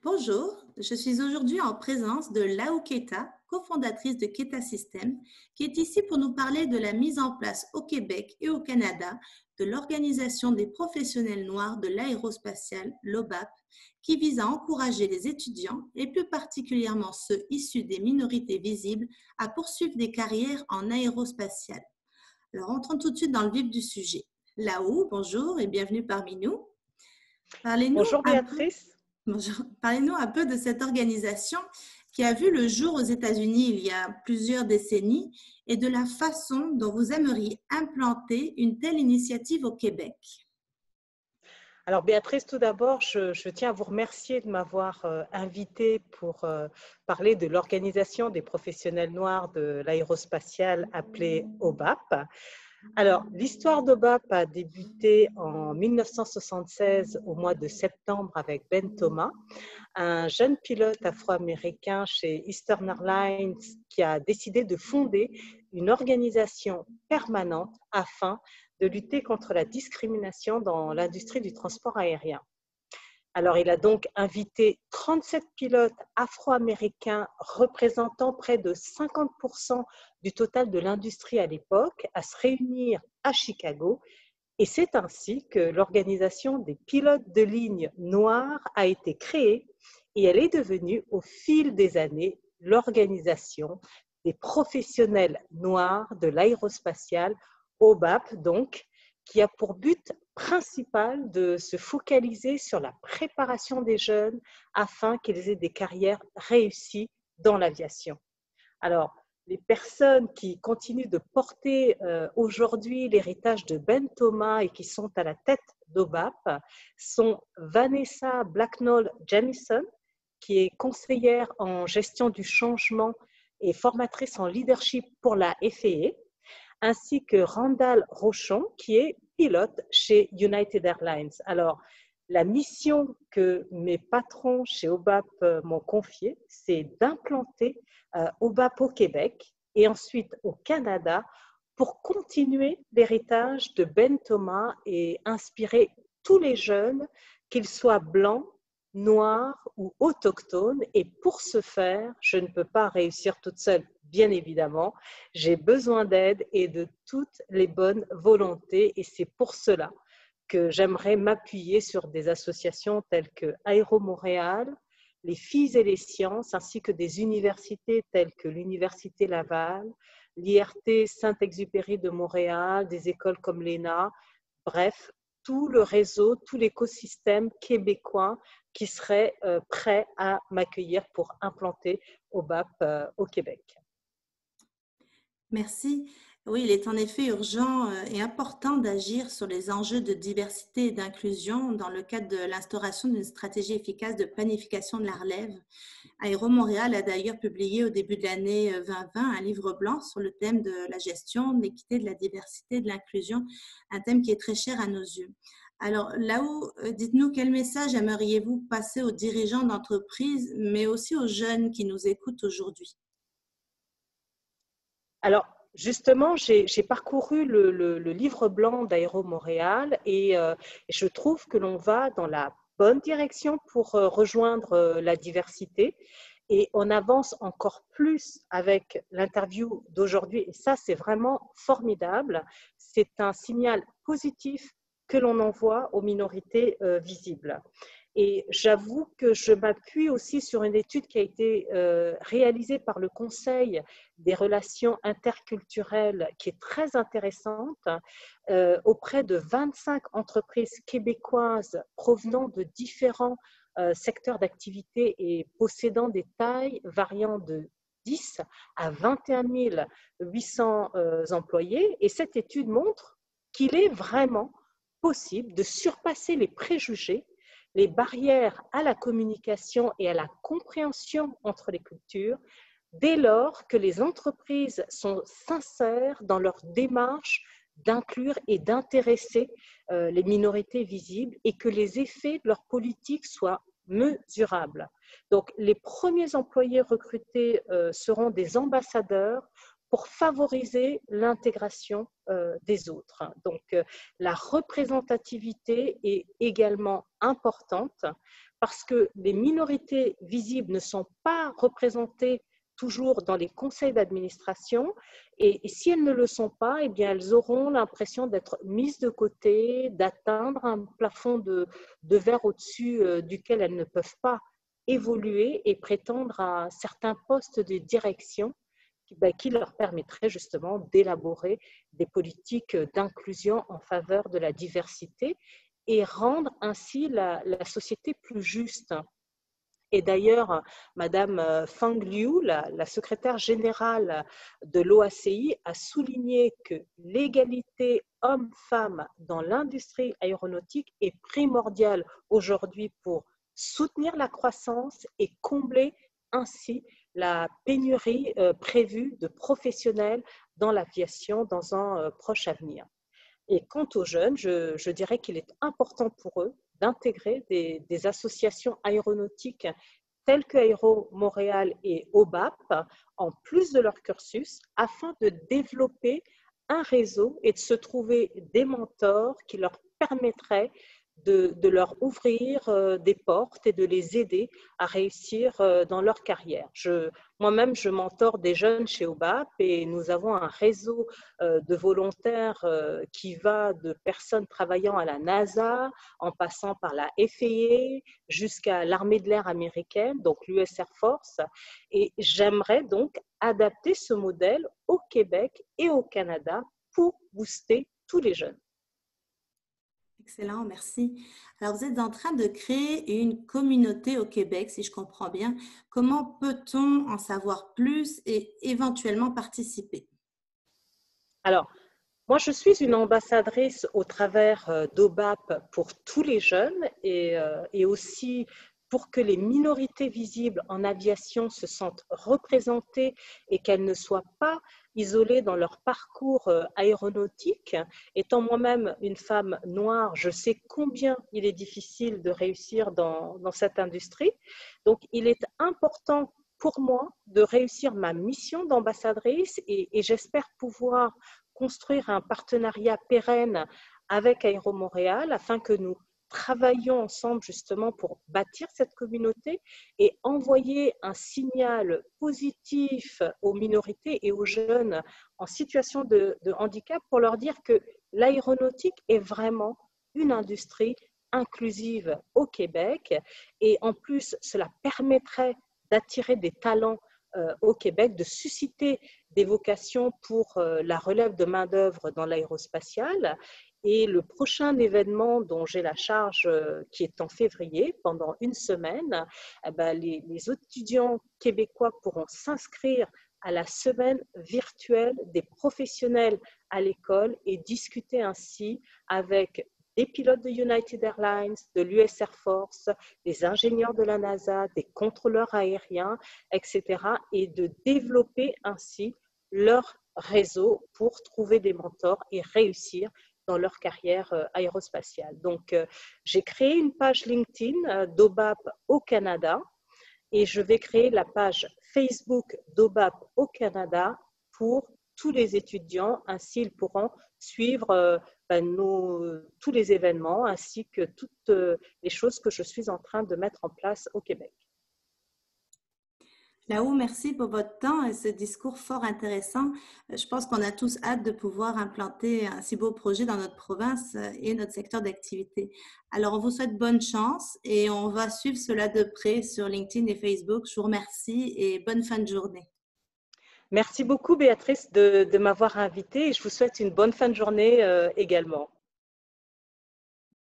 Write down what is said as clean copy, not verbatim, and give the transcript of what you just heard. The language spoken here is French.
Bonjour, je suis aujourd'hui en présence de Lau Keta, cofondatrice de Keta Systems, qui est ici pour nous parler de la mise en place au Québec et au Canada de l'Organisation des professionnels noirs de l'aérospatiale, l'OBAP, qui vise à encourager les étudiants, et plus particulièrement ceux issus des minorités visibles, à poursuivre des carrières en aérospatiale. Alors, entrons tout de suite dans le vif du sujet. Lau, bonjour et bienvenue parmi nous. Parlez-nous Bonjour un peu Béatrice. Bonjour. Parlez-nous un peu de cette organisation qui a vu le jour aux États-Unis il y a plusieurs décennies et de la façon dont vous aimeriez implanter une telle initiative au Québec. Alors Béatrice, tout d'abord, je tiens à vous remercier de m'avoir invitée pour parler de l'Organisation des professionnels noirs de l'aérospatiale appelée OBAP. Alors, l'histoire d'OBAP a débuté en 1976 au mois de septembre avec Ben Thomas, un jeune pilote afro-américain chez Eastern Airlines qui a décidé de fonder une organisation permanente afin de lutter contre la discrimination dans l'industrie du transport aérien. Alors, il a donc invité 37 pilotes afro-américains représentant près de 50% du total de l'industrie à l'époque à se réunir à Chicago. Et c'est ainsi que l'Organisation des pilotes de ligne noirs a été créée et elle est devenue au fil des années l'Organisation des professionnels noirs de l'aérospatiale, OBAP donc, qui a pour but principal de se focaliser sur la préparation des jeunes afin qu'ils aient des carrières réussies dans l'aviation. Alors, les personnes qui continuent de porter aujourd'hui l'héritage de Ben Thomas et qui sont à la tête d'OBAP sont Vanessa Blacknall-Jamison, qui est conseillère en gestion du changement et formatrice en leadership pour la FAA, ainsi que Randall Rochon, qui est pilote chez United Airlines. Alors, la mission que mes patrons chez OBAP m'ont confiée, c'est d'implanter OBAP au Québec et ensuite au Canada pour continuer l'héritage de Ben Thomas et inspirer tous les jeunes, qu'ils soient blancs, noirs ou autochtones. Et pour ce faire, je ne peux pas réussir toute seule, bien évidemment. J'ai besoin d'aide et de toutes les bonnes volontés et c'est pour cela que j'aimerais m'appuyer sur des associations telles que Aéro Montréal, les Filles et les Sciences, ainsi que des universités telles que l'Université Laval, l'IRT Saint-Exupéry de Montréal, des écoles comme l'ENA, bref, tout le réseau, tout l'écosystème québécois qui serait prêt à m'accueillir pour implanter OBAP au Québec. Merci. Oui, il est en effet urgent et important d'agir sur les enjeux de diversité et d'inclusion dans le cadre de l'instauration d'une stratégie efficace de planification de la relève. Aéro Montréal a d'ailleurs publié au début de l'année 2020 un livre blanc sur le thème de la gestion, de l'équité, de la diversité, de l'inclusion, un thème qui est très cher à nos yeux. Alors là-haut, dites-nous quel message aimeriez-vous passer aux dirigeants d'entreprise, mais aussi aux jeunes qui nous écoutent aujourd'hui? Alors, justement, j'ai parcouru le livre blanc d'Aéro Montréal et je trouve que l'on va dans la bonne direction pour rejoindre la diversité et on avance encore plus avec l'interview d'aujourd'hui et ça, c'est vraiment formidable. C'est un signal positif que l'on envoie aux minorités visibles. Et j'avoue que je m'appuie aussi sur une étude qui a été réalisée par le Conseil des relations interculturelles qui est très intéressante auprès de 25 entreprises québécoises provenant de différents secteurs d'activité et possédant des tailles variant de 10 à 21 800 employés. Et cette étude montre qu'il est vraiment possible de surpasser les préjugés, les barrières à la communication et à la compréhension entre les cultures dès lors que les entreprises sont sincères dans leur démarche d'inclure et d'intéresser les minorités visibles et que les effets de leur politique soient mesurables. Donc, les premiers employés recrutés seront des ambassadeurs pour favoriser l'intégration des autres. Donc, la représentativité est également importante parce que les minorités visibles ne sont pas représentées toujours dans les conseils d'administration, et si elles ne le sont pas, eh bien, elles auront l'impression d'être mises de côté, d'atteindre un plafond de verre au-dessus duquel elles ne peuvent pas évoluer et prétendre à certains postes de direction qui leur permettraient justement d'élaborer des politiques d'inclusion en faveur de la diversité et rendre ainsi la société plus juste. Et d'ailleurs, Madame Fang Liu, la secrétaire générale de l'OACI, a souligné que l'égalité homme-femme dans l'industrie aéronautique est primordiale aujourd'hui pour soutenir la croissance et combler ainsi la pénurie prévue de professionnels dans l'aviation dans un proche avenir. Et quant aux jeunes, je dirais qu'il est important pour eux d'intégrer des associations aéronautiques telles que Aéro Montréal et OBAP en plus de leur cursus afin de développer un réseau et de se trouver des mentors qui leur permettraient de leur ouvrir des portes et de les aider à réussir dans leur carrière. Moi-même, je mentore des jeunes chez OBAP et nous avons un réseau de volontaires qui va de personnes travaillant à la NASA, en passant par la FAA, jusqu'à l'armée de l'air américaine, donc l'US Air Force. Et j'aimerais donc adapter ce modèle au Québec et au Canada pour booster tous les jeunes. Excellent, merci. Alors, vous êtes en train de créer une communauté au Québec, si je comprends bien. Comment peut-on en savoir plus et éventuellement participer? Alors, moi, je suis une ambassadrice au travers d'OBAP pour tous les jeunes et aussi pour que les minorités visibles en aviation se sentent représentées et qu'elles ne soient pas isolées dans leur parcours aéronautique. Étant moi-même une femme noire, je sais combien il est difficile de réussir dans cette industrie. Donc, il est important pour moi de réussir ma mission d'ambassadrice et j'espère pouvoir construire un partenariat pérenne avec Aéro Montréal afin que nous travaillions ensemble justement pour bâtir cette communauté et envoyer un signal positif aux minorités et aux jeunes en situation de handicap pour leur dire que l'aéronautique est vraiment une industrie inclusive au Québec et en plus cela permettrait d'attirer des talents au Québec, de susciter des vocations pour la relève de main-d'œuvre dans l'aérospatiale. Et le prochain événement dont j'ai la charge, qui est en février, pendant une semaine, les étudiants québécois pourront s'inscrire à la semaine virtuelle des professionnels à l'école et discuter ainsi avec des pilotes de United Airlines, de l'US Air Force, des ingénieurs de la NASA, des contrôleurs aériens, etc. et de développer ainsi leur réseau pour trouver des mentors et réussir dans leur carrière aérospatiale. Donc, j'ai créé une page LinkedIn d'OBAP au Canada et je vais créer la page Facebook d'OBAP au Canada pour tous les étudiants. Ainsi, ils pourront suivre tous les événements ainsi que toutes les choses que je suis en train de mettre en place au Québec. Là-haut, merci pour votre temps et ce discours fort intéressant. Je pense qu'on a tous hâte de pouvoir implanter un si beau projet dans notre province et notre secteur d'activité. Alors, on vous souhaite bonne chance et on va suivre cela de près sur LinkedIn et Facebook. Je vous remercie et bonne fin de journée. Merci beaucoup, Béatrice, de m'avoir invitée et je vous souhaite une bonne fin de journée également.